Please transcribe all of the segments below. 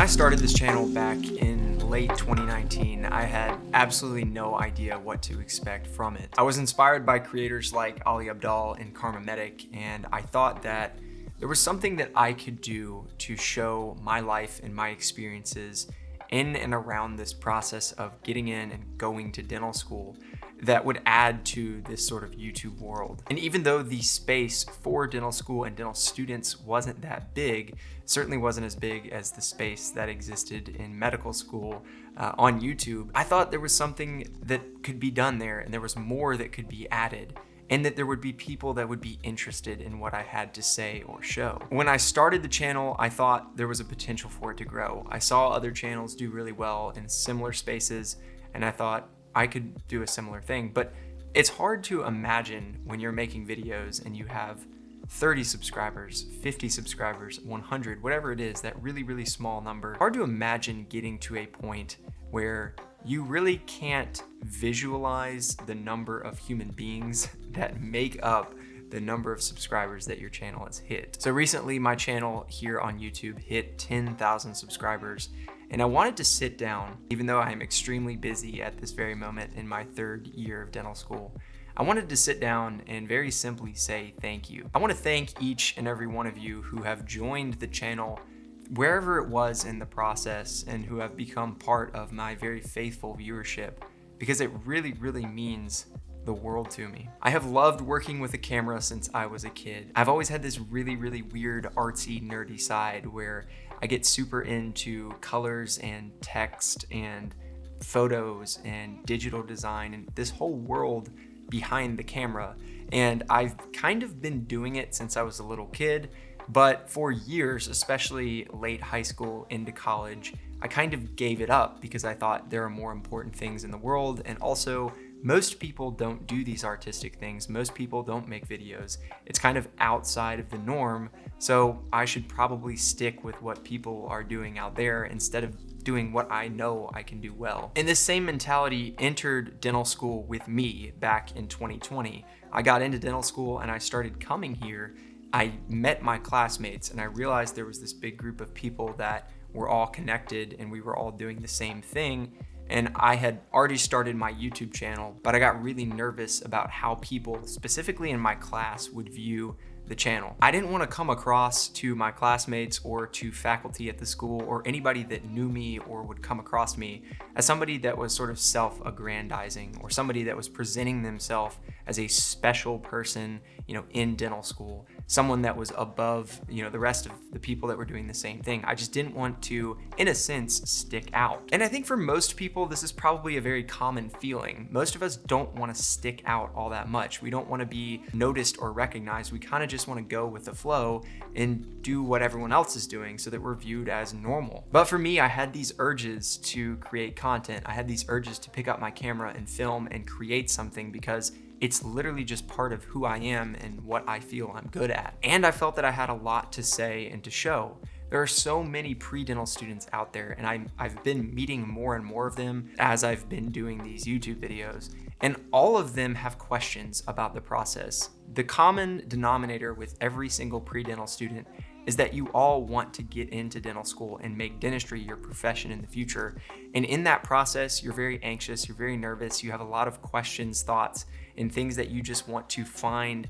I started this channel back in late 2019, I had absolutely no idea what to expect from it. I was inspired by creators like Ali Abdaal and Karma Medic, and I thought that there was something that I could do to show my life and my experiences in and around this process of getting in and going to dental school that would add to this sort of YouTube world. And even though the space for dental school and dental students wasn't that big, certainly wasn't as big as the space that existed in medical school on YouTube, I thought there was something that could be done there, and there was more that could be added, and that there would be people that would be interested in what I had to say or show. When I started the channel, I thought there was a potential for it to grow. I saw other channels do really well in similar spaces, and I thought I could do a similar thing. But it's hard to imagine when you're making videos and you have 30 subscribers, 50 subscribers, 100, whatever it is, that really, really small number. Hard to imagine getting to a point where you really can't visualize the number of human beings that make up the number of subscribers that your channel has hit. So recently my channel here on YouTube hit 10,000 subscribers, and I wanted to sit down, even though I am extremely busy at this very moment in my third year of dental school. I wanted to sit down and very simply say thank you. I want to thank each and every one of you who have joined the channel wherever it was in the process and who have become part of my very faithful viewership, because it really, really means the world to me. I have loved working with a camera since I was a kid. I've always had this really, really weird, artsy, nerdy side where I get super into colors and text and photos and digital design and this whole world behind the camera. And I've kind of been doing it since I was a little kid, but for years, especially late high school into college, I kind of gave it up because I thought there are more important things in the world, and also most people don't do these artistic things. Most people don't make videos. It's kind of outside of the norm, so I should probably stick with what people are doing out there instead of doing what I know I can do well. And this same mentality entered dental school with me back in 2020. I got into dental school and I started coming here. I met my classmates and I realized there was this big group of people that were all connected and we were all doing the same thing. And I had already started my YouTube channel, but I got really nervous about how people, specifically in my class, would view the channel. I didn't want to come across to my classmates or to faculty at the school or anybody that knew me or would come across me as somebody that was sort of self-aggrandizing or somebody that was presenting themselves as a special person, in dental school, someone that was above, the rest of the people that were doing the same thing. I just didn't want to, in a sense, stick out. And I think for most people, this is probably a very common feeling. Most of us don't want to stick out all that much. We don't want to be noticed or recognized. We kind of just want to go with the flow and do what everyone else is doing so that we're viewed as normal. But for me, I had these urges to create content. I had these urges to pick up my camera and film and create something because it's literally just part of who I am and what I feel I'm good at. And I felt that I had a lot to say and to show. There are so many pre-dental students out there, and I've been meeting more and more of them as I've been doing these YouTube videos, and all of them have questions about the process. The common denominator with every single pre-dental student is that you all want to get into dental school and make dentistry your profession in the future. And in that process, you're very anxious, you're very nervous, you have a lot of questions, thoughts, and things that you just want to find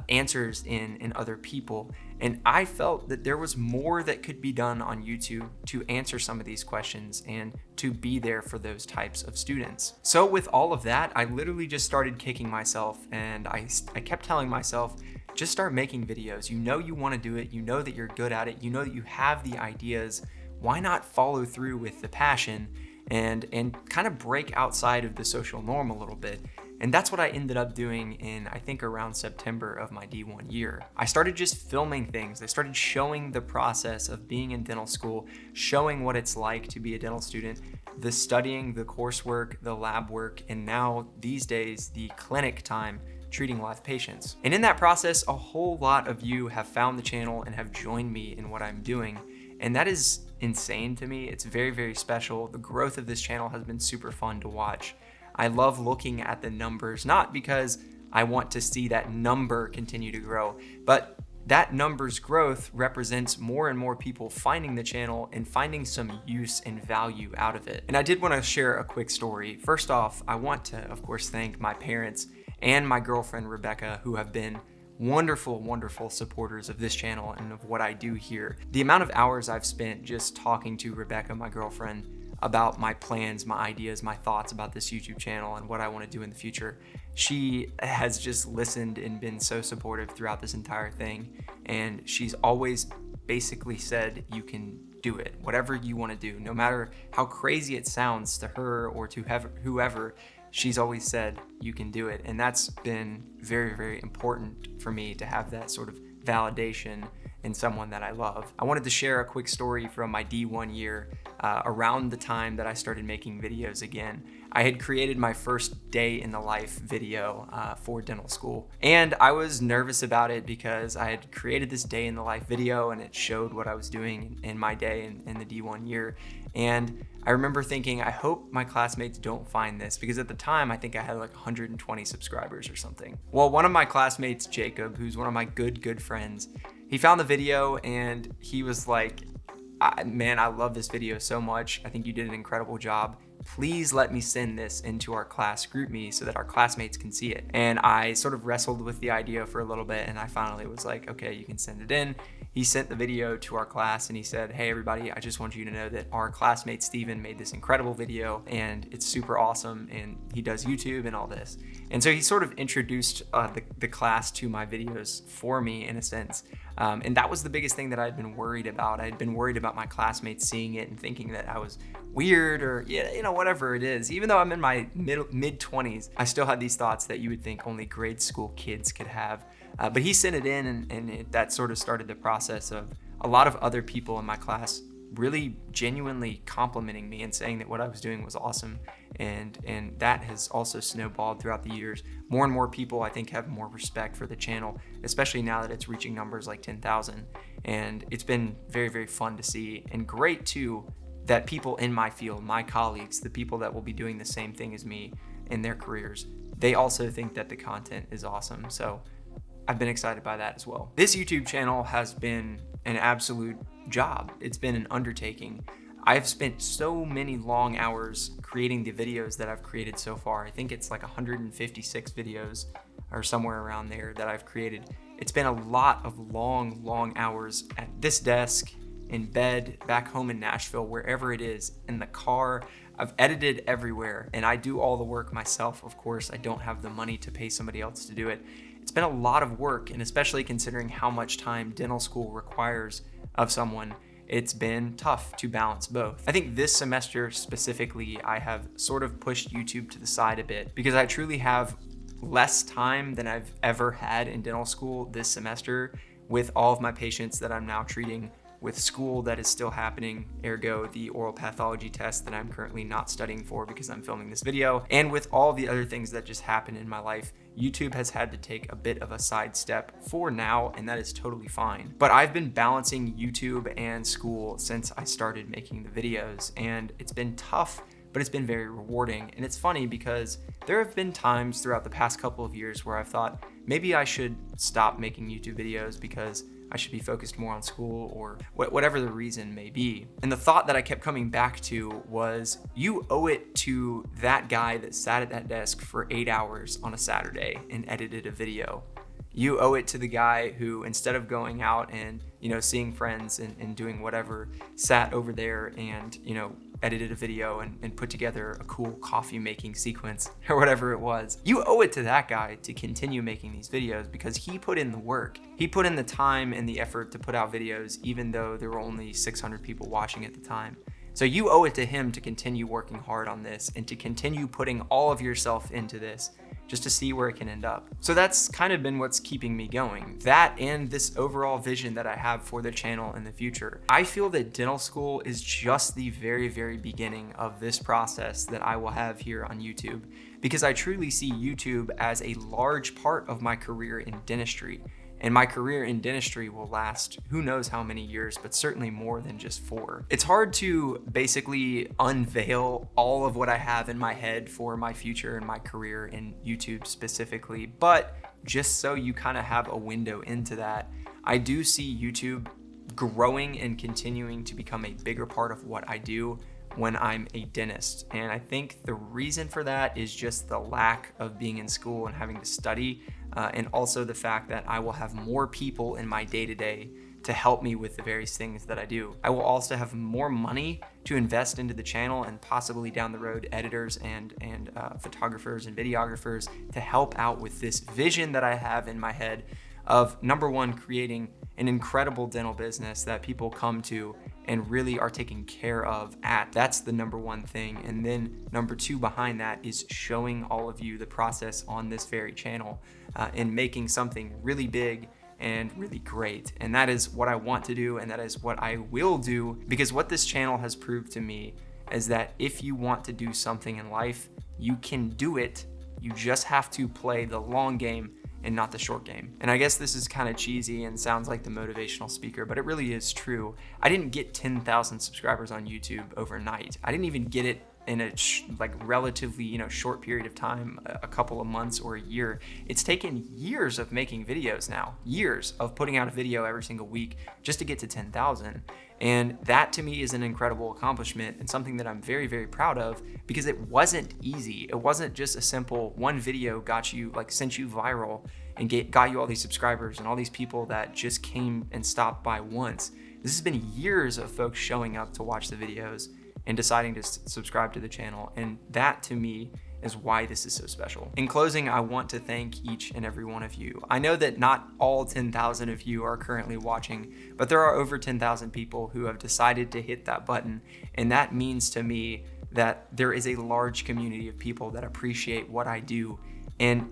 answers in other people. And I felt that there was more that could be done on YouTube to answer some of these questions and to be there for those types of students. So with all of that, I literally just started kicking myself, and I kept telling myself, just start making videos. You know you want to do it, you know that you're good at it, you know that you have the ideas. Why not follow through with the passion and kind of break outside of the social norm a little bit? And that's what I ended up doing in, I think, around September of my D1 year. I started just filming things. I started showing the process of being in dental school, showing what it's like to be a dental student, the studying, the coursework, the lab work, and now these days, the clinic time treating live patients. And in that process, a whole lot of you have found the channel and have joined me in what I'm doing. And that is insane to me. It's very, very special. The growth of this channel has been super fun to watch. I love looking at the numbers, not because I want to see that number continue to grow, but that number's growth represents more and more people finding the channel and finding some use and value out of it. And I did want to share a quick story. First off, I want to, of course, thank my parents and my girlfriend, Rebecca, who have been wonderful supporters of this channel and of what I do here. The amount of hours I've spent just talking to Rebecca, my girlfriend, about my plans, my ideas, my thoughts about this YouTube channel and what I want to do in the future. She has just listened and been so supportive throughout this entire thing. And she's always basically said, you can do it. Whatever you want to do, no matter how crazy it sounds to her or to whoever, she's always said, you can do it. And that's been very important for me to have that sort of validation in someone that I love. I wanted to share a quick story from my D1 year around the time that I started making videos again. I had created my first day in the life video for dental school. And I was nervous about it because I had created this day in the life video and it showed what I was doing in my day in the D1 year. And I remember thinking, I hope my classmates don't find this, because at the time, I think I had like 120 subscribers or something. Well, one of my classmates, Jacob, who's one of my good friends, he found the video and he was like, man, I love this video so much. I think you did an incredible job. Please let me send this into our class GroupMe so that our classmates can see it. And I sort of wrestled with the idea for a little bit, and I finally was like, okay, you can send it in. He sent the video to our class and he said, hey everybody, I just want you to know that our classmate Steven made this incredible video and it's super awesome and he does YouTube and all this. And so he sort of introduced the class to my videos for me in a sense. And that was the biggest thing that I'd been worried about. I'd been worried about my classmates seeing it and thinking that I was weird or, whatever it is. Even though I'm in my mid-20s, I still had these thoughts that you would think only grade school kids could have. But he sent it in and that sort of started the process of a lot of other people in my class really genuinely complimenting me and saying that what I was doing was awesome. And that has also snowballed throughout the years. More and more people, I think, have more respect for the channel, especially now that it's reaching numbers like 10,000. And it's been very fun to see, and great too that people in my field, my colleagues, the people that will be doing the same thing as me in their careers, they also think that the content is awesome. So I've been excited by that as well. This YouTube channel has been an absolute job. It's been an undertaking. I've spent so many long hours creating the videos that I've created so far. I think it's like 156 videos or somewhere around there that I've created. It's been a lot of long hours at this desk, in bed, back home in Nashville, wherever it is, in the car. I've edited everywhere and I do all the work myself. Of course, I don't have the money to pay somebody else to do it. It's been a lot of work, and especially considering how much time dental school requires of someone, it's been tough to balance both. I think this semester specifically, I have sort of pushed YouTube to the side a bit because I truly have less time than I've ever had in dental school this semester with all of my patients that I'm now treating, with school that is still happening, ergo the oral pathology test that I'm currently not studying for because I'm filming this video, and with all the other things that just happen in my life. YouTube has had to take a bit of a sidestep for now, and that is totally fine. But I've been balancing YouTube and school since I started making the videos, and it's been tough, but it's been very rewarding. And it's funny because there have been times throughout the past couple of years where I've thought maybe I should stop making YouTube videos because I should be focused more on school or whatever the reason may be. And the thought that I kept coming back to was, you owe it to that guy that sat at that desk for 8 hours on a Saturday and edited a video. You owe it to the guy who, instead of going out and, seeing friends and doing whatever, sat over there and, edited a video and put together a cool coffee making sequence or whatever it was. You owe it to that guy to continue making these videos because he put in the work. He put in the time and the effort to put out videos even though there were only 600 people watching at the time. So you owe it to him to continue working hard on this and to continue putting all of yourself into this just to see where it can end up. So that's kind of been what's keeping me going. That and this overall vision that I have for the channel in the future. I feel that dental school is just the very beginning of this process that I will have here on YouTube, because I truly see YouTube as a large part of my career in dentistry. And my career in dentistry will last who knows how many years, but certainly more than just 4. It's hard to basically unveil all of what I have in my head for my future and my career in YouTube specifically, but just so you kind of have a window into that, I do see YouTube growing and continuing to become a bigger part of what I do when I'm a dentist. And I think the reason for that is just the lack of being in school and having to study, and also the fact that I will have more people in my day-to-day to help me with the various things that I do. I will also have more money to invest into the channel, and possibly down the road editors and photographers and videographers to help out with this vision that I have in my head of, number one, creating an incredible dental business that people come to and really are taken care of at. That's the number one thing. And then number two behind that is showing all of you the process on this very channel, and making something really big and really great. And that is what I want to do, and that is what I will do, because what this channel has proved to me is that if you want to do something in life, you can do it. You just have to play the long game and not the short game. And I guess this is kind of cheesy and sounds like the motivational speaker, but it really is true. I didn't get 10,000 subscribers on YouTube overnight. I didn't even get it in a relatively short period of time, a couple of months or a year. It's taken years of making videos now, years of putting out a video every single week just to get to 10,000. And that to me is an incredible accomplishment, and something that I'm very, very proud of, because it wasn't easy. It wasn't just a simple one video got you, sent you viral and got you all these subscribers and all these people that just came and stopped by once. This has been years of folks showing up to watch the videos and deciding to subscribe to the channel. And that to me is why this is so special. In closing, I want to thank each and every one of you. I know that not all 10,000 of you are currently watching, but there are over 10,000 people who have decided to hit that button. And that means to me that there is a large community of people that appreciate what I do. And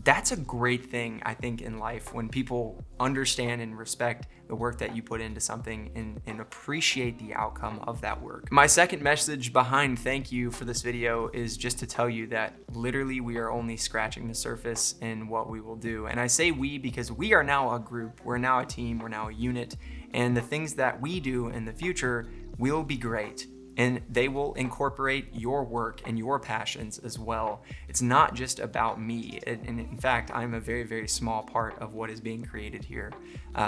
that's a great thing, I think, in life, when people understand and respect the work that you put into something and appreciate the outcome of that work. My second message behind thank you for this video is just to tell you that literally we are only scratching the surface in what we will do. And I say we because we are now a group, we're now a team, we're now a unit, and the things that we do in the future will be great. And they will incorporate your work and your passions as well. It's not just about me. And in fact, I'm a very, very small part of what is being created here.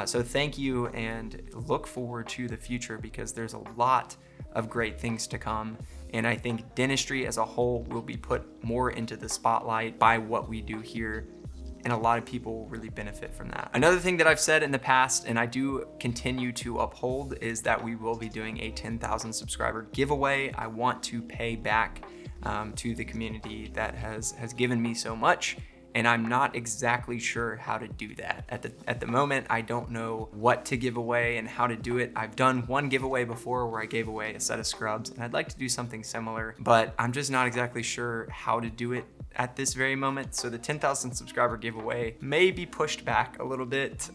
So thank you, and look forward to the future, because there's a lot of great things to come. And I think dentistry as a whole will be put more into the spotlight by what we do here, and a lot of people will really benefit from that. Another thing that I've said in the past, and I do continue to uphold, is that we will be doing a 10,000 subscriber giveaway. I want to pay back to the community that has given me so much, and I'm not exactly sure how to do that. At the moment, I don't know what to give away and how to do it. I've done one giveaway before where I gave away a set of scrubs, and I'd like to do something similar, but I'm just not exactly sure how to do it at this very moment. So the 10,000 subscriber giveaway may be pushed back a little bit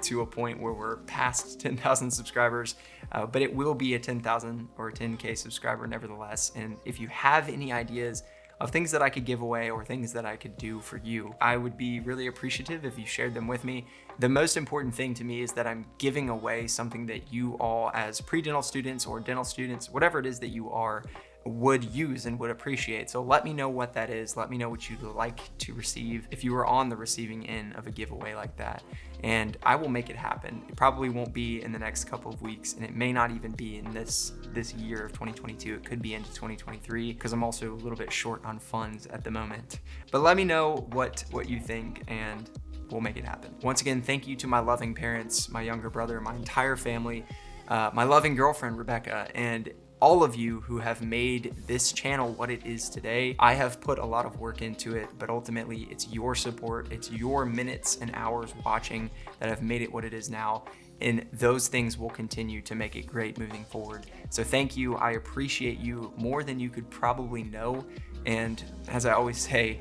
to a point where we're past 10,000 subscribers, but it will be a 10,000 or 10K subscriber nevertheless. And if you have any ideas of things that I could give away or things that I could do for you, I would be really appreciative if you shared them with me. The most important thing to me is that I'm giving away something that you all, as pre-dental students or dental students, whatever it is that you are, would use and would appreciate. So let me know what that is. Let me know what you'd like to receive if you were on the receiving end of a giveaway like that, and I will make it happen. It probably won't be in the next couple of weeks, and it may not even be in this year of 2022. It could be into 2023, because I'm also a little bit short on funds at the moment. But let me know what you think, and we'll make it happen. Once again, thank you to my loving parents, my younger brother, my entire family, my loving girlfriend, Rebecca, and all of you who have made this channel what it is today. I have put a lot of work into it, but ultimately it's your support, it's your minutes and hours watching that have made it what it is now. And those things will continue to make it great moving forward. So thank you. I appreciate you more than you could probably know. And as I always say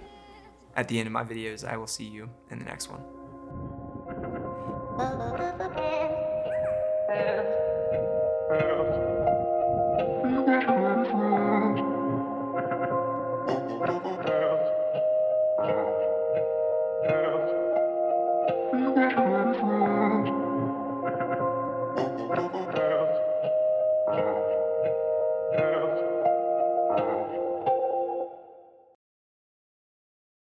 at the end of my videos, I will see you in the next one.